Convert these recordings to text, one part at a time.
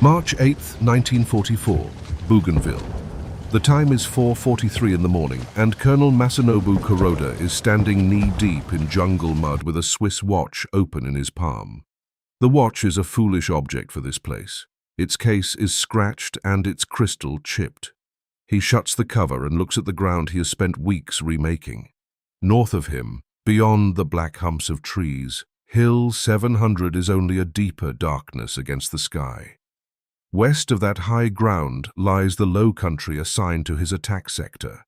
March 8, 1944, Bougainville. The time is 4:43 in the morning, and Colonel Masanobu Kuroda is standing knee-deep in jungle mud with a Swiss watch open in his palm. The watch is a foolish object for this place. Its case is scratched and its crystal chipped. He shuts the cover and looks at the ground he has spent weeks remaking. North of him, beyond the black humps of trees, Hill 700 is only a deeper darkness against the sky. West of that high ground lies the low country assigned to his attack sector.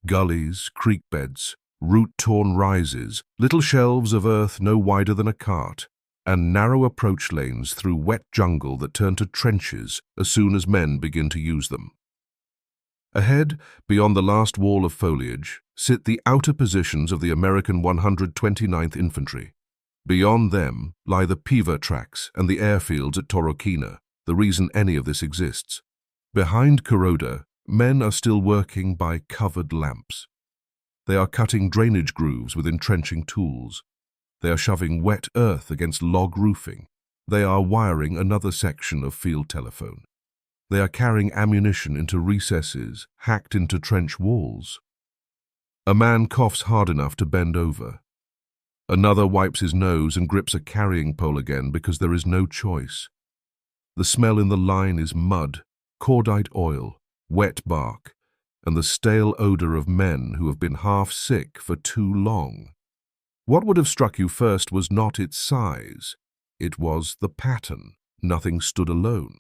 Gullies, creek beds, root-torn rises, little shelves of earth no wider than a cart, and narrow approach lanes through wet jungle that turn to trenches as soon as men begin to use them. Ahead, beyond the last wall of foliage, sit the outer positions of the American 129th Infantry. Beyond them lie the Piva tracks and the airfields at Torokina, the reason any of this exists. Behind Kuroda, men are still working by covered lamps. They are cutting drainage grooves with entrenching tools. They are shoving wet earth against log roofing. They are wiring another section of field telephone. They are carrying ammunition into recesses, hacked into trench walls. A man coughs hard enough to bend over. Another wipes his nose and grips a carrying pole again because there is no choice. The smell in the line is mud, cordite oil, wet bark, and the stale odor of men who have been half sick for too long. What would have struck you first was not its size. It was the pattern. Nothing stood alone.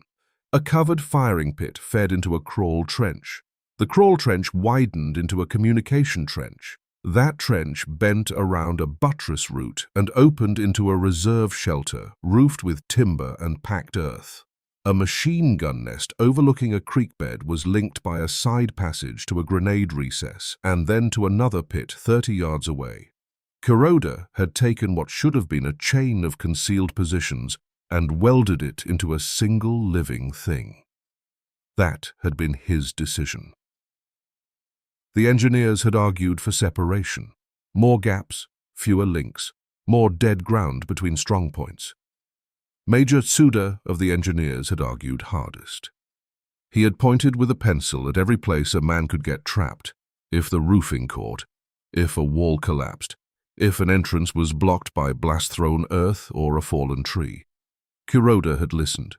A covered firing pit fed into a crawl trench. The crawl trench widened into a communication trench. That trench bent around a buttress route and opened into a reserve shelter roofed with timber and packed earth. A machine gun nest overlooking a creek bed was linked by a side passage to a grenade recess and then to another pit 30 yards away. Kuroda had taken what should have been a chain of concealed positions and welded it into a single living thing. That had been his decision. The engineers had argued for separation. More gaps, fewer links, more dead ground between strong points. Major Tsuda of the engineers had argued hardest. He had pointed with a pencil at every place a man could get trapped, if the roofing caught, if a wall collapsed, if an entrance was blocked by blast-thrown earth or a fallen tree. Kuroda had listened.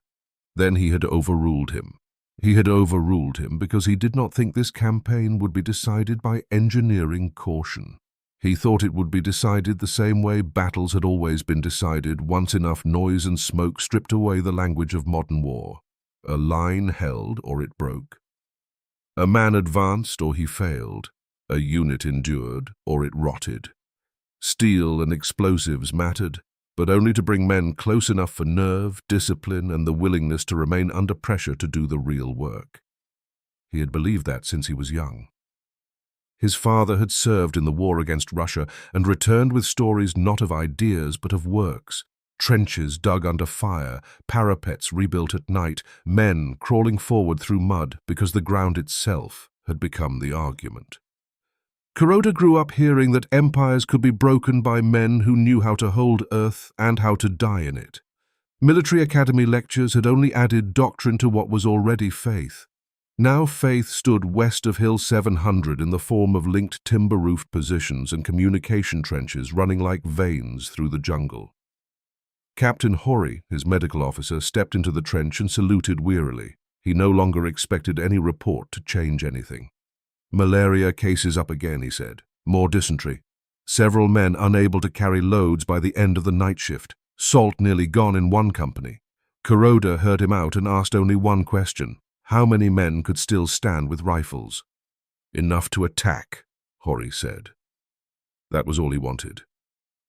Then he had overruled him. He had overruled him because he did not think this campaign would be decided by engineering caution. He thought it would be decided the same way battles had always been decided once enough noise and smoke stripped away the language of modern war. A line held or it broke. A man advanced or he failed. A unit endured or it rotted. Steel and explosives mattered, but only to bring men close enough for nerve, discipline, and the willingness to remain under pressure to do the real work. He had believed that since he was young. His father had served in the war against Russia and returned with stories not of ideas but of works, trenches dug under fire, parapets rebuilt at night, men crawling forward through mud because the ground itself had become the argument. Kuroda grew up hearing that empires could be broken by men who knew how to hold earth and how to die in it. Military academy lectures had only added doctrine to what was already faith. Now faith stood west of Hill 700 in the form of linked timber-roofed positions and communication trenches running like veins through the jungle. Captain Hori, his medical officer, stepped into the trench and saluted wearily. He no longer expected any report to change anything. "Malaria cases up again," he said. "More dysentery. Several men unable to carry loads by the end of the night shift. Salt nearly gone in one company." Kuroda heard him out and asked only one question. How many men could still stand with rifles? "Enough to attack," Hori said. That was all he wanted.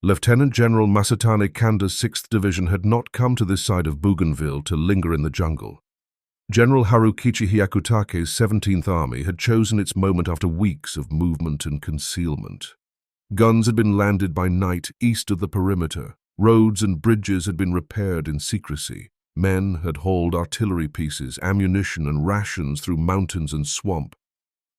Lieutenant General Masatane Kanda's 6th Division had not come to this side of Bougainville to linger in the jungle. General Harukichi Hyakutake's 17th Army had chosen its moment after weeks of movement and concealment. Guns had been landed by night east of the perimeter. Roads and bridges had been repaired in secrecy. Men had hauled artillery pieces, ammunition, and rations through mountains and swamp.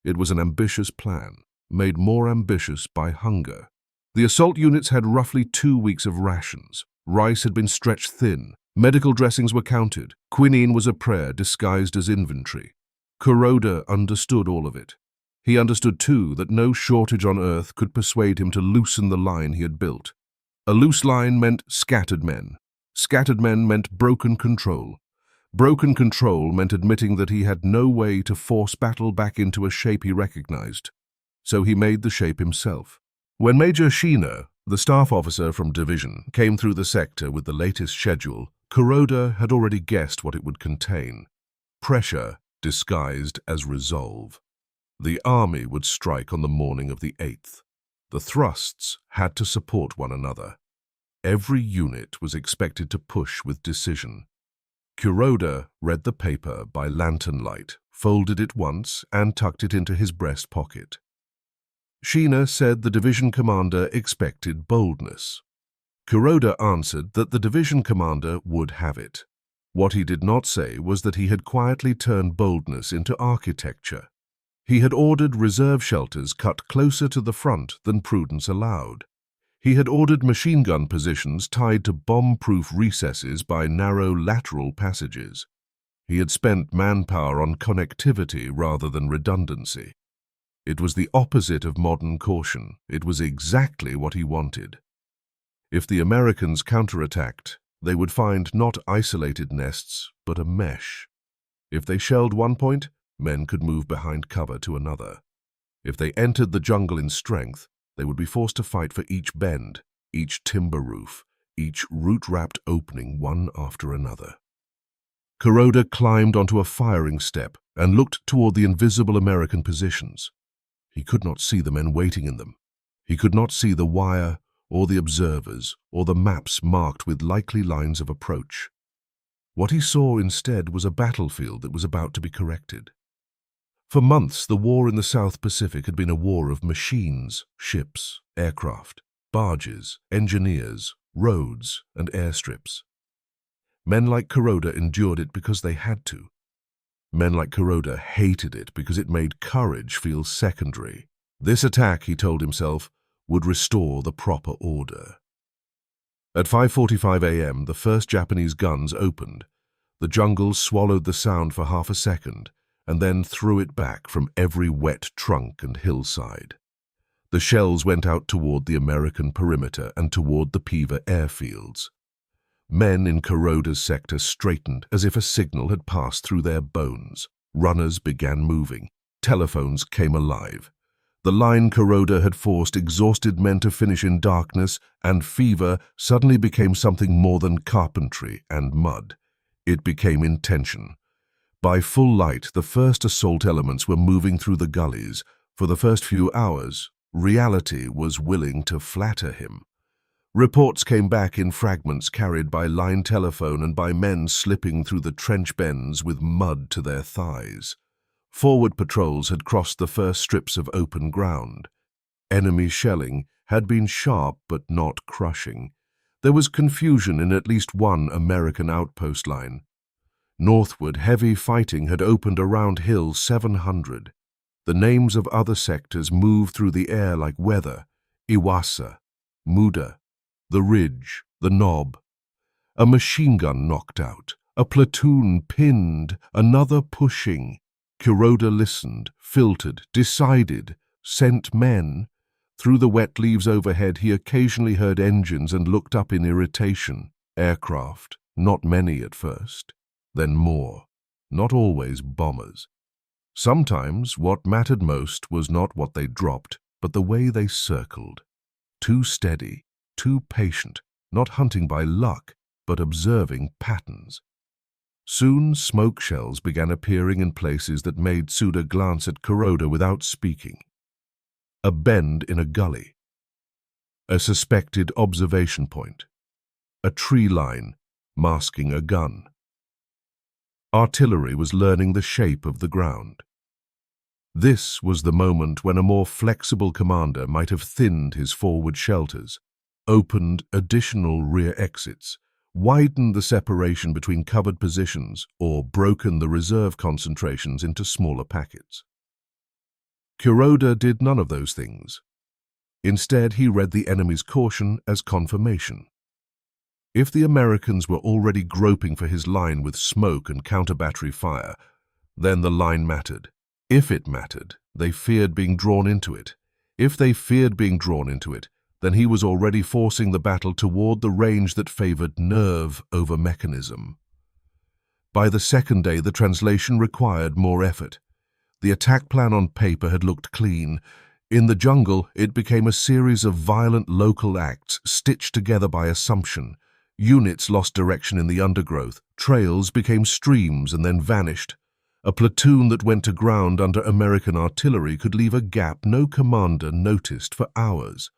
It was an ambitious plan, made more ambitious by hunger. The assault units had roughly 2 weeks of rations. Rice had been stretched thin. Medical dressings were counted. Quinine was a prayer disguised as inventory. Kuroda understood all of it. He understood, too, that no shortage on Earth could persuade him to loosen the line he had built. A loose line meant scattered men. Scattered men meant broken control. Broken control meant admitting that he had no way to force battle back into a shape he recognized. So he made the shape himself. When Major Shina, the staff officer from Division, came through the sector with the latest schedule, Kuroda had already guessed what it would contain. Pressure disguised as resolve. The army would strike on the morning of the 8th. The thrusts had to support one another. Every unit was expected to push with decision. Kuroda read the paper by lantern light, folded it once, and tucked it into his breast pocket. Shina said the division commander expected boldness. Kuroda answered that the division commander would have it. What he did not say was that he had quietly turned boldness into architecture. He had ordered reserve shelters cut closer to the front than prudence allowed. He had ordered machine gun positions tied to bomb-proof recesses by narrow lateral passages. He had spent manpower on connectivity rather than redundancy. It was the opposite of modern caution. It was exactly what he wanted. If the Americans counterattacked, they would find not isolated nests, but a mesh. If they shelled one point, men could move behind cover to another. If they entered the jungle in strength, they would be forced to fight for each bend, each timber roof, each root-wrapped opening one after another. Kuroda climbed onto a firing step and looked toward the invisible American positions. He could not see the men waiting in them. He could not see the wire or the observers or the maps marked with likely lines of approach. What he saw instead was a battlefield that was about to be corrected. For months, the war in the South Pacific had been a war of machines, ships, aircraft, barges, engineers, roads, and airstrips. Men like Kuroda endured it because they had to. Men like Kuroda hated it because it made courage feel secondary. This attack, he told himself, would restore the proper order. At 5:45 a.m., the first Japanese guns opened. The jungle swallowed the sound for half a second, and then threw it back from every wet trunk and hillside. The shells went out toward the American perimeter and toward the Piva airfields. Men in Kuroda's sector straightened as if a signal had passed through their bones. Runners began moving. Telephones came alive. The line Kuroda had forced exhausted men to finish in darkness and fever suddenly became something more than carpentry and mud. It became intention. By full light, the first assault elements were moving through the gullies. For the first few hours, reality was willing to flatter him. Reports came back in fragments carried by line telephone and by men slipping through the trench bends with mud to their thighs. Forward patrols had crossed the first strips of open ground. Enemy shelling had been sharp but not crushing. There was confusion in at least one American outpost line. Northward, heavy fighting had opened around Hill 700. The names of other sectors moved through the air like weather: Iwasa, Muda, the Ridge, the Knob. A machine gun knocked out, a platoon pinned, another pushing. Kuroda listened, filtered, decided, sent men. Through the wet leaves overhead, he occasionally heard engines and looked up in irritation. Aircraft, not many at first. Then more, not always bombers. Sometimes what mattered most was not what they dropped, but the way they circled. Too steady, too patient, not hunting by luck, but observing patterns. Soon smoke shells began appearing in places that made Suda glance at Kuroda without speaking. A bend in a gully. A suspected observation point. A tree line masking a gun. Artillery was learning the shape of the ground. This was the moment when a more flexible commander might have thinned his forward shelters, opened additional rear exits, widened the separation between covered positions, or broken the reserve concentrations into smaller packets. Kuroda did none of those things. Instead, he read the enemy's caution as confirmation. If the Americans were already groping for his line with smoke and counter-battery fire, then the line mattered. If it mattered, they feared being drawn into it. If they feared being drawn into it, then he was already forcing the battle toward the range that favored nerve over mechanism. By the second day, the translation required more effort. The attack plan on paper had looked clean. In the jungle, it became a series of violent local acts stitched together by assumption. Units lost direction in the undergrowth. Trails became streams and then vanished. A platoon that went to ground under American artillery could leave a gap no commander noticed for hours.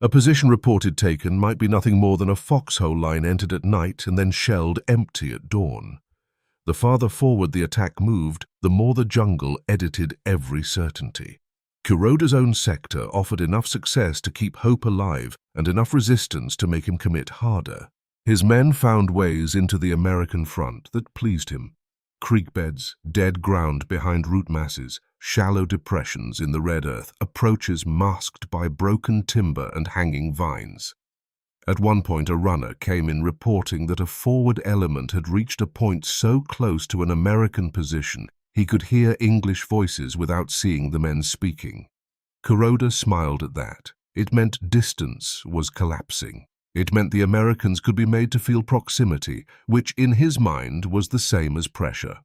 A position reported taken might be nothing more than a foxhole line entered at night and then shelled empty at dawn. The farther forward the attack moved, the more the jungle edited every certainty. Kuroda's own sector offered enough success to keep hope alive and enough resistance to make him commit harder. His men found ways into the American front that pleased him. Creek beds, dead ground behind root masses, shallow depressions in the red earth, approaches masked by broken timber and hanging vines. At one point, a runner came in reporting that a forward element had reached a point so close to an American position he could hear English voices without seeing the men speaking. Kuroda smiled at that. It meant distance was collapsing. It meant the Americans could be made to feel proximity, which in his mind was the same as pressure.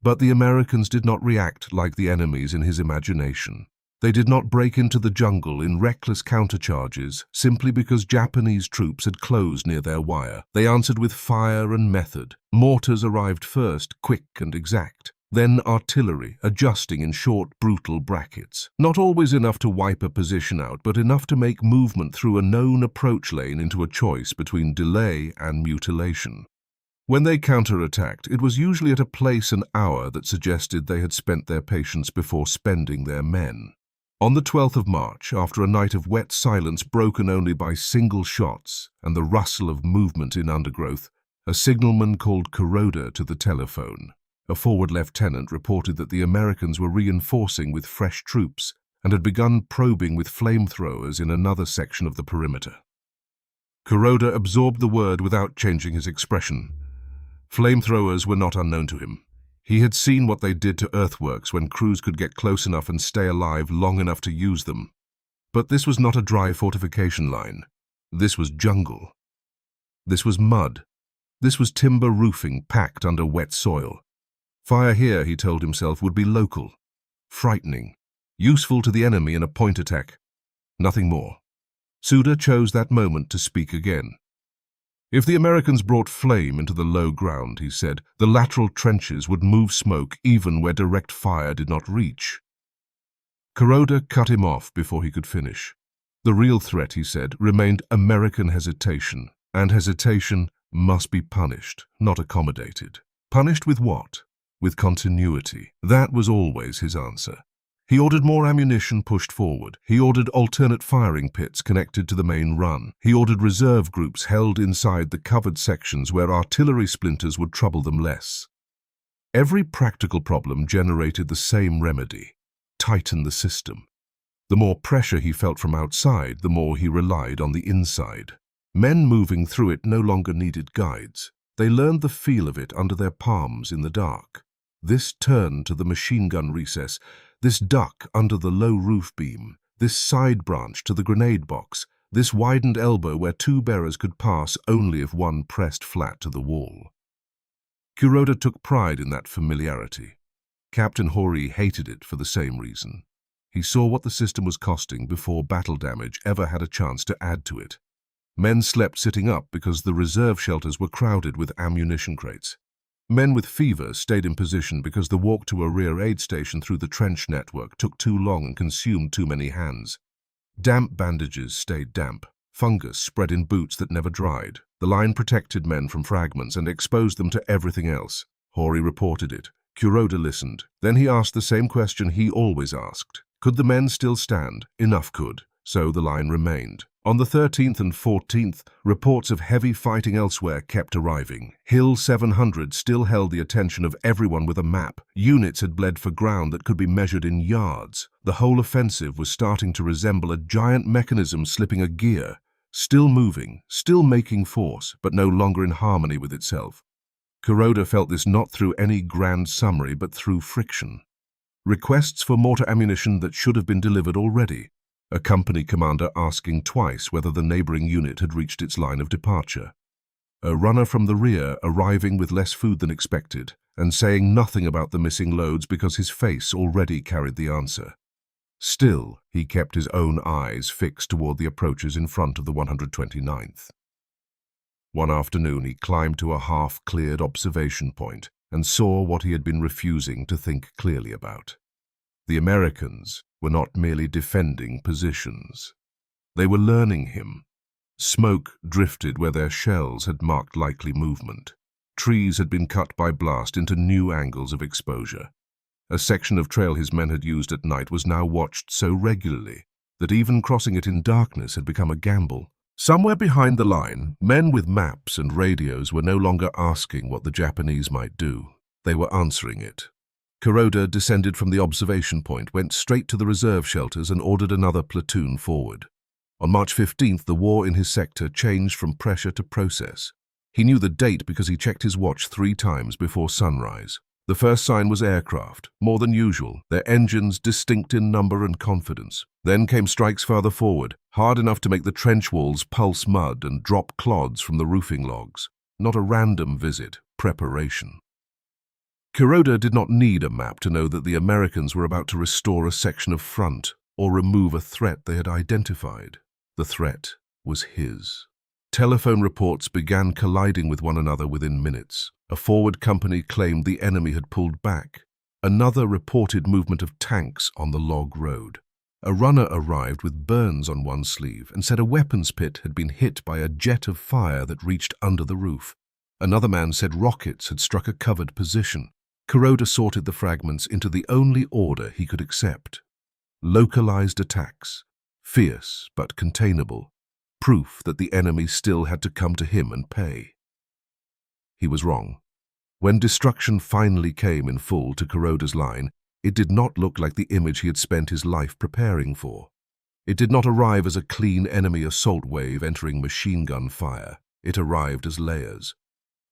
But the Americans did not react like the enemies in his imagination. They did not break into the jungle in reckless countercharges simply because Japanese troops had closed near their wire. They answered with fire and method. Mortars arrived first, quick and exact. Then artillery, adjusting in short, brutal brackets. Not always enough to wipe a position out, but enough to make movement through a known approach lane into a choice between delay and mutilation. When they counterattacked, it was usually at a place and hour that suggested they had spent their patience before spending their men. On the 12th of March, after a night of wet silence broken only by single shots and the rustle of movement in undergrowth, a signalman called Kuroda to the telephone. A forward lieutenant reported that the Americans were reinforcing with fresh troops and had begun probing with flamethrowers in another section of the perimeter. Kuroda absorbed the word without changing his expression. Flamethrowers were not unknown to him. He had seen what they did to earthworks when crews could get close enough and stay alive long enough to use them. But this was not a dry fortification line. This was jungle. This was mud. This was timber roofing packed under wet soil. Fire here, he told himself, would be local, frightening, useful to the enemy in a point attack. Nothing more. Suda chose that moment to speak again. If the Americans brought flame into the low ground, he said, the lateral trenches would move smoke even where direct fire did not reach. Kuroda cut him off before he could finish. The real threat, he said, remained American hesitation, and hesitation must be punished, not accommodated. Punished with what? With continuity. That was always his answer. He ordered more ammunition pushed forward. He ordered alternate firing pits connected to the main run. He ordered reserve groups held inside the covered sections where artillery splinters would trouble them less. Every practical problem generated the same remedy: tighten the system. The more pressure he felt from outside, the more he relied on the inside. Men moving through it no longer needed guides. They learned the feel of it under their palms in the dark. This turn to the machine gun recess, this duck under the low roof beam, this side branch to the grenade box, this widened elbow where two bearers could pass only if one pressed flat to the wall. Kuroda took pride in that familiarity. Captain Hori hated it for the same reason. He saw what the system was costing before battle damage ever had a chance to add to it. Men slept sitting up because the reserve shelters were crowded with ammunition crates. Men with fever stayed in position because the walk to a rear aid station through the trench network took too long and consumed too many hands. Damp bandages stayed damp. Fungus spread in boots that never dried. The line protected men from fragments and exposed them to everything else. Hori reported it. Kuroda listened. Then he asked the same question he always asked. Could the men still stand? Enough could. So the line remained. On the 13th and 14th, reports of heavy fighting elsewhere kept arriving. Hill 700 still held the attention of everyone with a map. Units had bled for ground that could be measured in yards. The whole offensive was starting to resemble a giant mechanism slipping a gear. still moving, still making force, but no longer in harmony with itself. Kuroda felt this not through any grand summary, but through friction. Requests for mortar ammunition that should have been delivered already. A company commander asking twice whether the neighboring unit had reached its line of departure. A runner from the rear arriving with less food than expected and saying nothing about the missing loads because his face already carried the answer. Still, he kept his own eyes fixed toward the approaches in front of the 129th. One afternoon, he climbed to a half-cleared observation point and saw what he had been refusing to think clearly about. The Americans were not merely defending positions. They were learning him. Smoke drifted where their shells had marked likely movement. Trees had been cut by blast into new angles of exposure. A section of trail his men had used at night was now watched so regularly that even crossing it in darkness had become a gamble. Somewhere behind the line, men with maps and radios were no longer asking what the Japanese might do. They were answering it. Kuroda descended from the observation point, went straight to the reserve shelters and ordered another platoon forward. On March 15th, the war in his sector changed from pressure to process. He knew the date because he checked his watch 3 times before sunrise. The first sign was aircraft, more than usual, their engines distinct in number and confidence. Then came strikes farther forward, hard enough to make the trench walls pulse mud and drop clods from the roofing logs. Not a random visit, preparation. Kuroda did not need a map to know that the Americans were about to restore a section of front or remove a threat they had identified. The threat was his. Telephone reports began colliding with one another within minutes. A forward company claimed the enemy had pulled back. Another reported movement of tanks on the log road. A runner arrived with burns on one sleeve and said a weapons pit had been hit by a jet of fire that reached under the roof. Another man said rockets had struck a covered position. Kuroda sorted the fragments into the only order he could accept. Localized attacks, fierce but containable, proof that the enemy still had to come to him and pay. He was wrong. When destruction finally came in full to Kuroda's line, it did not look like the image he had spent his life preparing for. It did not arrive as a clean enemy assault wave entering machine gun fire. It arrived as layers.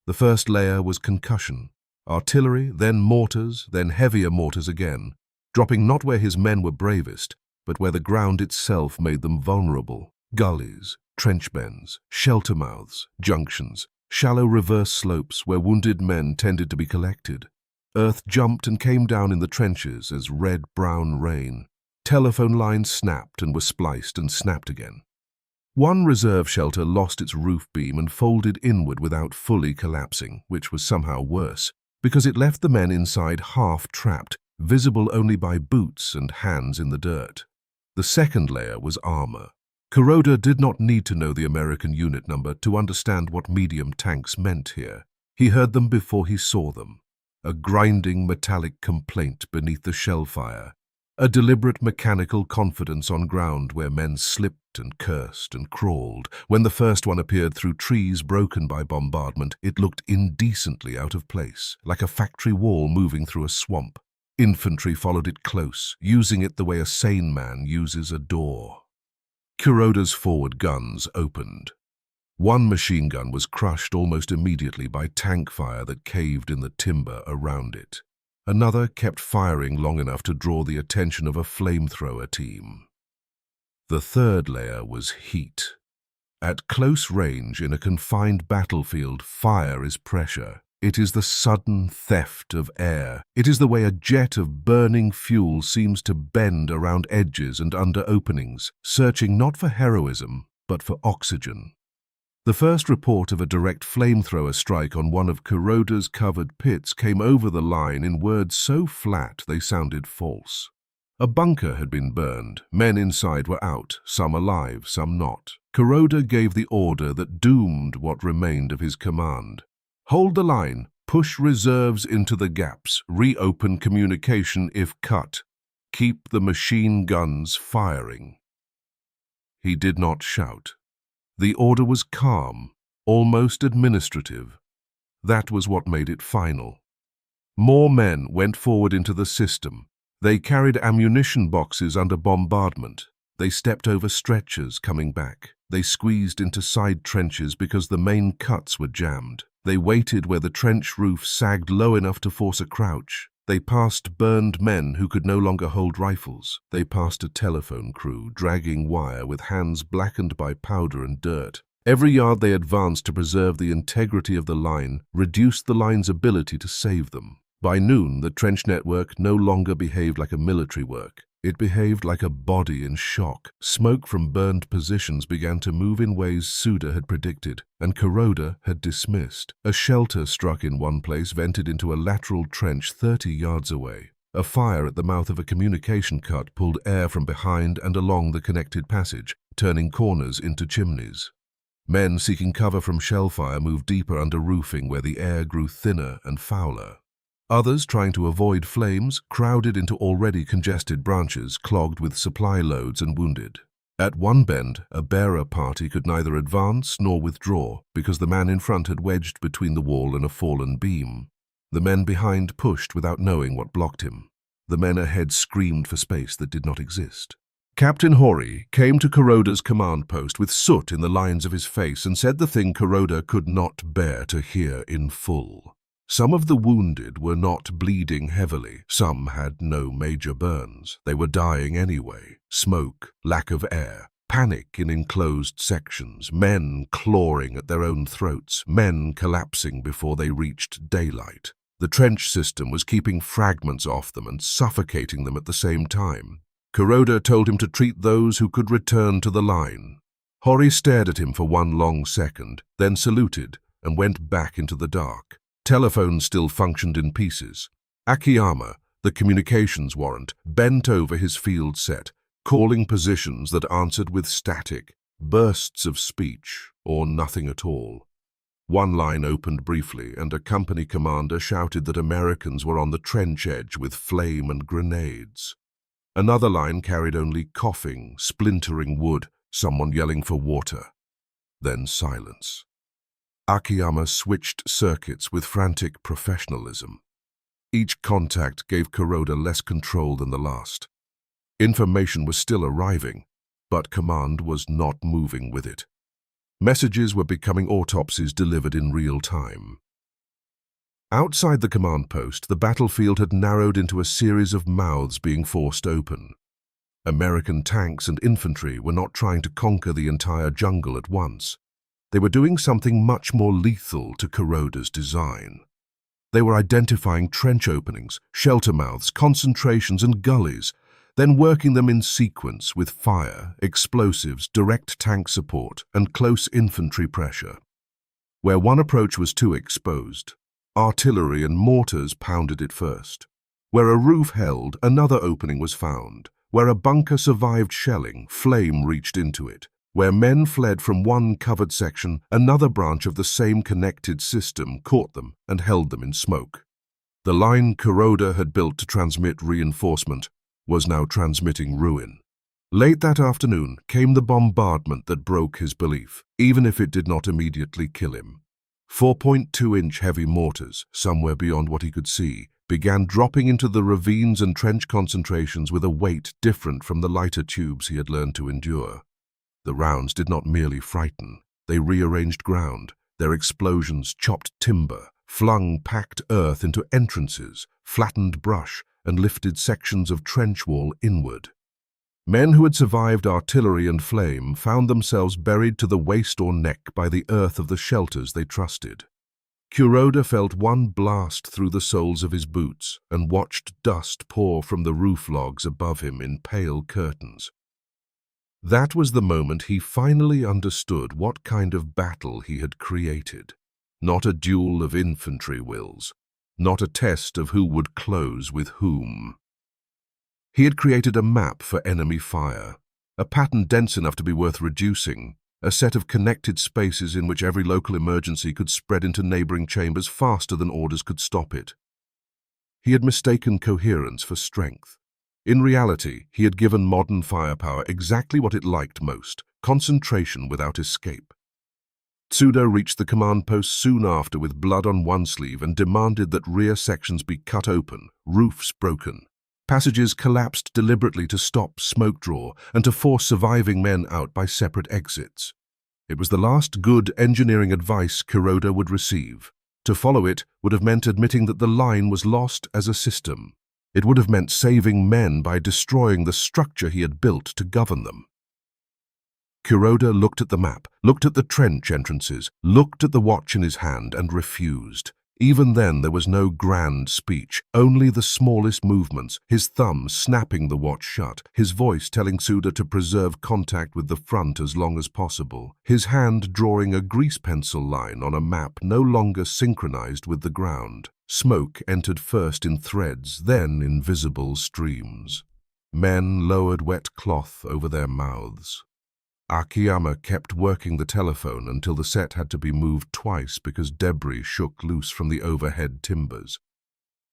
The first layer was concussion. Artillery, then mortars, then heavier mortars again, dropping not where his men were bravest, but where the ground itself made them vulnerable. Gullies, trench bends, shelter mouths, junctions, shallow reverse slopes where wounded men tended to be collected. Earth jumped and came down in the trenches as red-brown rain. Telephone lines snapped and were spliced and snapped again. One reserve shelter lost its roof beam and folded inward without fully collapsing, which was somehow worse, because it left the men inside half-trapped, visible only by boots and hands in the dirt. The second layer was armor. Kuroda did not need to know the American unit number to understand what medium tanks meant here. He heard them before he saw them. A grinding metallic complaint beneath the shell fire. A deliberate mechanical confidence on ground where men slipped and cursed and crawled. When the first one appeared through trees broken by bombardment, it looked indecently out of place, like a factory wall moving through a swamp. Infantry followed it close, using it the way a sane man uses a door. Kuroda's forward guns opened. One machine gun was crushed almost immediately by tank fire that caved in the timber around it. Another kept firing long enough to draw the attention of a flamethrower team. The third layer was heat. At close range in a confined battlefield, fire is pressure. It is the sudden theft of air. It is the way a jet of burning fuel seems to bend around edges and under openings, searching not for heroism, but for oxygen. The first report of a direct flamethrower strike on one of Kuroda's covered pits came over the line in words so flat they sounded false. A bunker had been burned. Men inside were out, some alive, some not. Kuroda gave the order that doomed what remained of his command. Hold the line, push reserves into the gaps, reopen communication if cut. Keep the machine guns firing. He did not shout. The order was calm, almost administrative. That was what made it final. More men went forward into the system. They carried ammunition boxes under bombardment. They stepped over stretchers coming back. They squeezed into side trenches because the main cuts were jammed. They waited where the trench roof sagged low enough to force a crouch. They passed burned men who could no longer hold rifles. They passed a telephone crew dragging wire with hands blackened by powder and dirt. Every yard they advanced to preserve the integrity of the line reduced the line's ability to save them. By noon, the trench network no longer behaved like a military work. It behaved like a body in shock. Smoke from burned positions began to move in ways Suda had predicted, and Kuroda had dismissed. A shelter struck in one place vented into a lateral trench 30 yards away. A fire at the mouth of a communication cut pulled air from behind and along the connected passage, turning corners into chimneys. Men seeking cover from shellfire moved deeper under roofing where the air grew thinner and fouler. Others, trying to avoid flames, crowded into already congested branches clogged with supply loads and wounded. At one bend, a bearer party could neither advance nor withdraw because the man in front had wedged between the wall and a fallen beam. The men behind pushed without knowing what blocked him. The men ahead screamed for space that did not exist. Captain Hori came to Kuroda's command post with soot in the lines of his face and said the thing Kuroda could not bear to hear in full. Some of the wounded were not bleeding heavily. Some had no major burns. They were dying anyway. Smoke, lack of air, panic in enclosed sections, men clawing at their own throats, men collapsing before they reached daylight. The trench system was keeping fragments off them and suffocating them at the same time. Kuroda told him to treat those who could return to the line. Hori stared at him for one long second, then saluted and went back into the dark. Telephones still functioned in pieces. Akiyama, the communications warrant, bent over his field set, calling positions that answered with static, bursts of speech, or nothing at all. One line opened briefly, and a company commander shouted that Americans were on the trench edge with flame and grenades. Another line carried only coughing, splintering wood, someone yelling for water. Then silence. Akiyama switched circuits with frantic professionalism. Each contact gave Kuroda less control than the last. Information was still arriving, but command was not moving with it. Messages were becoming autopsies delivered in real time. Outside the command post, the battlefield had narrowed into a series of mouths being forced open. American tanks and infantry were not trying to conquer the entire jungle at once. They were doing something much more lethal to Kuroda's design. They were identifying trench openings, shelter mouths, concentrations, and gullies, then working them in sequence with fire, explosives, direct tank support, and close infantry pressure. Where one approach was too exposed, artillery and mortars pounded it first. Where a roof held, another opening was found. Where a bunker survived shelling, flame reached into it. Where men fled from one covered section, another branch of the same connected system caught them and held them in smoke. The line Kuroda had built to transmit reinforcement was now transmitting ruin. Late that afternoon came the bombardment that broke his belief, even if it did not immediately kill him. 4.2-inch heavy mortars, somewhere beyond what he could see, began dropping into the ravines and trench concentrations with a weight different from the lighter tubes he had learned to endure. The rounds did not merely frighten, they rearranged ground. Their explosions chopped timber, flung packed earth into entrances, flattened brush, and lifted sections of trench wall inward. Men who had survived artillery and flame found themselves buried to the waist or neck by the earth of the shelters they trusted. Kuroda felt one blast through the soles of his boots and watched dust pour from the roof logs above him in pale curtains. That was the moment he finally understood what kind of battle he had created. Not a duel of infantry wills, not a test of who would close with whom. He had created a map for enemy fire, a pattern dense enough to be worth reducing, a set of connected spaces in which every local emergency could spread into neighboring chambers faster than orders could stop it. He had mistaken coherence for strength. In reality, he had given modern firepower exactly what it liked most: concentration without escape. Tsuda reached the command post soon after with blood on one sleeve and demanded that rear sections be cut open, roofs broken. Passages collapsed deliberately to stop smoke draw and to force surviving men out by separate exits. It was the last good engineering advice Kuroda would receive. To follow it would have meant admitting that the line was lost as a system. It would have meant saving men by destroying the structure he had built to govern them. Kuroda looked at the map, looked at the trench entrances, looked at the watch in his hand, and refused. Even then there was no grand speech, only the smallest movements, his thumb snapping the watch shut, his voice telling Tsuda to preserve contact with the front as long as possible, his hand drawing a grease pencil line on a map no longer synchronized with the ground. Smoke entered first in threads, then in visible streams. Men lowered wet cloth over their mouths. Akiyama kept working the telephone until the set had to be moved twice because debris shook loose from the overhead timbers.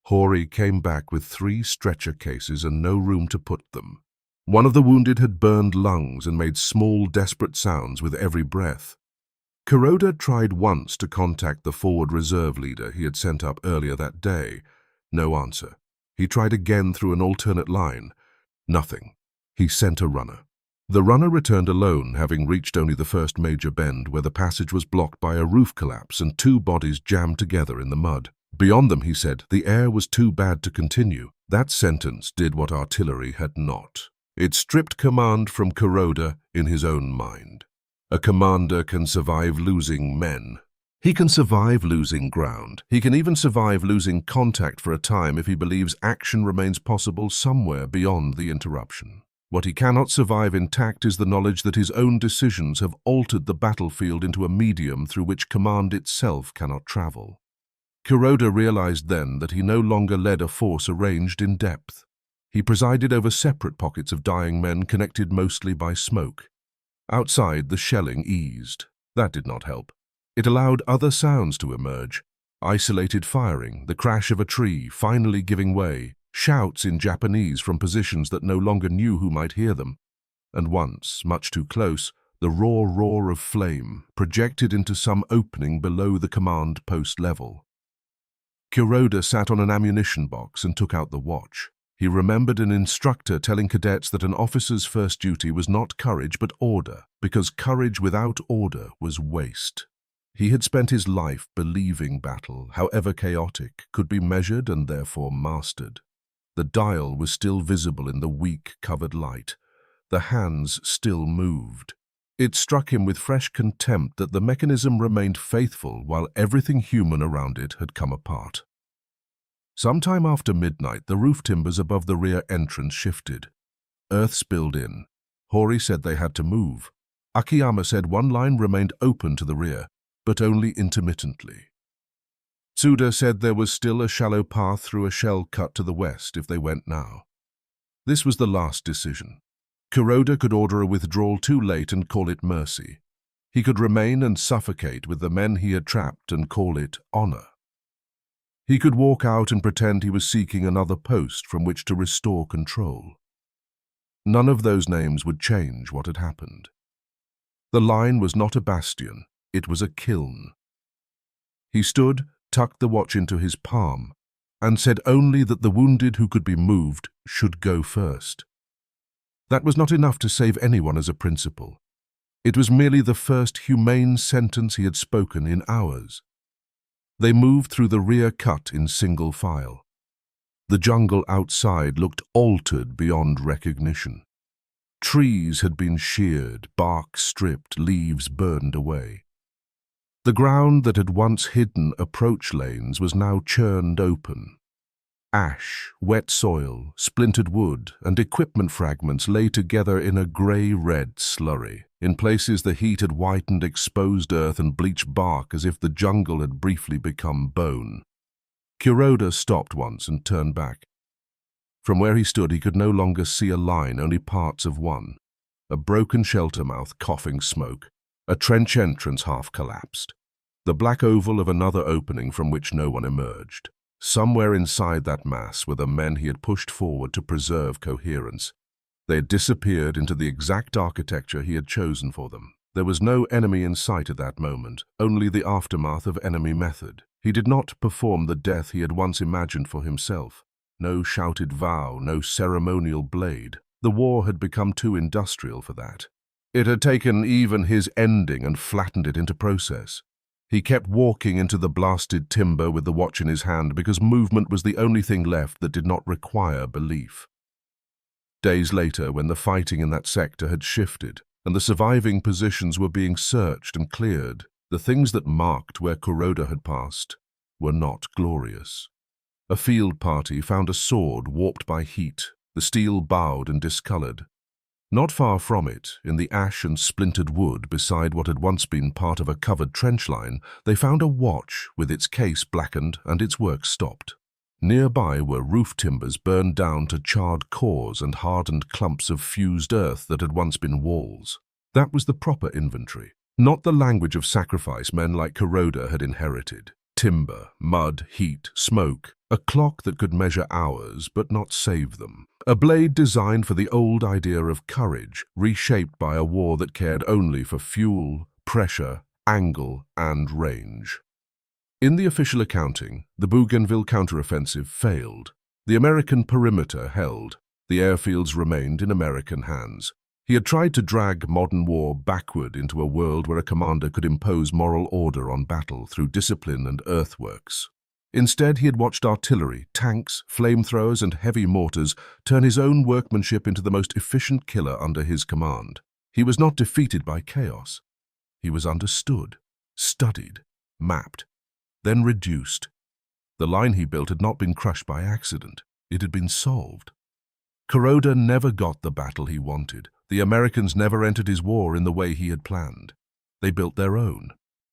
Hori came back with 3 stretcher cases and no room to put them. One of the wounded had burned lungs and made small, desperate sounds with every breath. Kuroda tried once to contact the forward reserve leader he had sent up earlier that day. No answer. He tried again through an alternate line. Nothing. He sent a runner. The runner returned alone, having reached only the first major bend, where the passage was blocked by a roof collapse and 2 bodies jammed together in the mud. Beyond them, he said, the air was too bad to continue. That sentence did what artillery had not. It stripped command from Kuroda in his own mind. A commander can survive losing men. He can survive losing ground. He can even survive losing contact for a time if he believes action remains possible somewhere beyond the interruption. What he cannot survive intact is the knowledge that his own decisions have altered the battlefield into a medium through which command itself cannot travel. Kuroda realized then that he no longer led a force arranged in depth. He presided over separate pockets of dying men connected mostly by smoke. Outside, the shelling eased. That did not help. It allowed other sounds to emerge. Isolated firing, the crash of a tree finally giving way, shouts in Japanese from positions that no longer knew who might hear them, and once, much too close, the raw roar of flame projected into some opening below the command post level. Kuroda sat on an ammunition box and took out the watch. He remembered an instructor telling cadets that an officer's first duty was not courage but order, because courage without order was waste. He had spent his life believing battle, however chaotic, could be measured and therefore mastered. The dial was still visible in the weak, covered light. The hands still moved. It struck him with fresh contempt that the mechanism remained faithful while everything human around it had come apart. Sometime after midnight, the roof timbers above the rear entrance shifted. Earth spilled in. Hori said they had to move. Akiyama said one line remained open to the rear, but only intermittently. Tsuda said there was still a shallow path through a shell cut to the west if they went now. This was the last decision. Kuroda could order a withdrawal too late and call it mercy. He could remain and suffocate with the men he had trapped and call it honor. He could walk out and pretend he was seeking another post from which to restore control. None of those names would change what had happened. The line was not a bastion, it was a kiln. He stood, tucked the watch into his palm, and said only that the wounded who could be moved should go first. That was not enough to save anyone as a principle. It was merely the first humane sentence he had spoken in hours. They moved through the rear cut in single file. The jungle outside looked altered beyond recognition. Trees had been sheared, bark stripped, leaves burned away. The ground that had once hidden approach lanes was now churned open. Ash, wet soil, splintered wood, and equipment fragments lay together in a grey-red slurry. In places the heat had whitened exposed earth and bleached bark as if the jungle had briefly become bone. Kuroda stopped once and turned back. From where he stood he could no longer see a line, only parts of one. A broken shelter mouth coughing smoke. A trench entrance half collapsed. The black oval of another opening from which no one emerged. Somewhere inside that mass were the men he had pushed forward to preserve coherence. They had disappeared into the exact architecture he had chosen for them. There was no enemy in sight at that moment, only the aftermath of enemy method. He did not perform the death he had once imagined for himself. No shouted vow, no ceremonial blade. The war had become too industrial for that. It had taken even his ending and flattened it into process. He kept walking into the blasted timber with the watch in his hand because movement was the only thing left that did not require belief. Days later, when the fighting in that sector had shifted and the surviving positions were being searched and cleared, the things that marked where Kuroda had passed were not glorious. A field party found a sword warped by heat, the steel bowed and discolored. Not far from it, in the ash and splintered wood beside what had once been part of a covered trench line, they found a watch with its case blackened and its work stopped. Nearby were roof timbers burned down to charred cores and hardened clumps of fused earth that had once been walls. That was the proper inventory, not the language of sacrifice men like Kuroda had inherited. Timber, mud, heat, smoke, a clock that could measure hours but not save them. A blade designed for the old idea of courage, reshaped by a war that cared only for fuel, pressure, angle, and range. In the official accounting, the Bougainville counteroffensive failed. The American perimeter held. The airfields remained in American hands. He had tried to drag modern war backward into a world where a commander could impose moral order on battle through discipline and earthworks. Instead, he had watched artillery, tanks, flamethrowers, and heavy mortars turn his own workmanship into the most efficient killer under his command. He was not defeated by chaos. He was understood, studied, mapped, then reduced. The line he built had not been crushed by accident. It had been solved. Kuroda never got the battle he wanted. The Americans never entered his war in the way he had planned. They built their own,